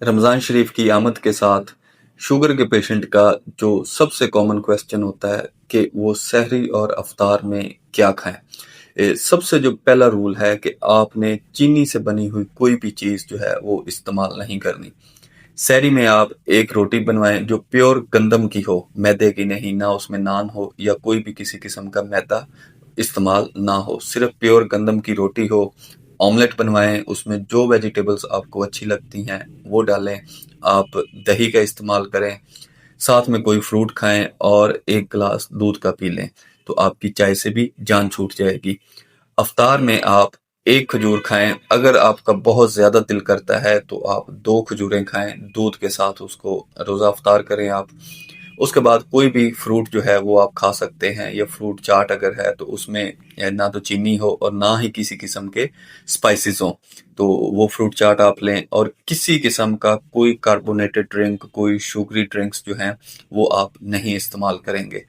रमज़ान शरीफ की आमद के साथ शुगर के पेशेंट का जो सबसे कॉमन क्वेश्चन होता है कि वो सहरी और अफ्तार में क्या खाएं। सबसे जो पहला रूल है कि आपने चीनी से बनी हुई कोई भी चीज़ जो है वो इस्तेमाल नहीं करनी। सहरी में आप एक रोटी बनवाएं जो प्योर गंदम की हो, मैदे की नहीं, ना उसमें नान हो या कोई भी किसी किस्म का मैदा इस्तेमाल ना हो, सिर्फ प्योर गंदम की रोटी हो। ऑमलेट बनवाएं, उसमें जो वेजिटेबल्स आपको अच्छी लगती हैं वो डालें। आप दही का इस्तेमाल करें, साथ में कोई फ्रूट खाएं और एक गिलास दूध का पी लें, तो आपकी चाय से भी जान छूट जाएगी। अफ्तार में आप एक खजूर खाएं, अगर आपका बहुत ज्यादा दिल करता है तो आप दो खजूरें खाएं, दूध के साथ उसको रोजा अफ्तार करें आप। उसके बाद कोई भी फ्रूट जो है वो आप खा सकते हैं, या फ्रूट चाट अगर है तो उसमें ना तो चीनी हो और ना ही किसी किस्म के स्पाइसेस हो, तो वो फ्रूट चाट आप लें। और किसी किस्म का कोई कार्बोनेटेड ड्रिंक, कोई शुगरी ड्रिंक्स जो हैं वो आप नहीं इस्तेमाल करेंगे।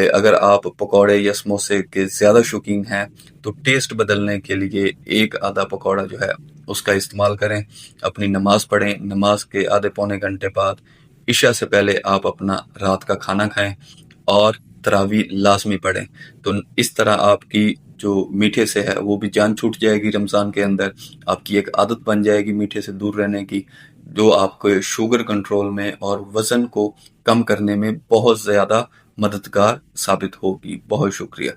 अगर आप पकौड़े या समोसे के ज़्यादा शौकीन हैं तो टेस्ट बदलने के लिए एक आधा पकौड़ा जो है उसका इस्तेमाल करें। अपनी नमाज पढ़ें, नमाज के आधे पौने घंटे बाद इशा से पहले आप अपना रात का खाना खाएं और तरावी लाजमी पढ़ें। तो इस तरह आपकी जो मीठे से है वो भी जान छूट जाएगी रमज़ान के अंदर। आपकी एक आदत बन जाएगी मीठे से दूर रहने की, जो आपको शुगर कंट्रोल में और वज़न को कम करने में बहुत ज़्यादा मददगार साबित होगी। बहुत शुक्रिया।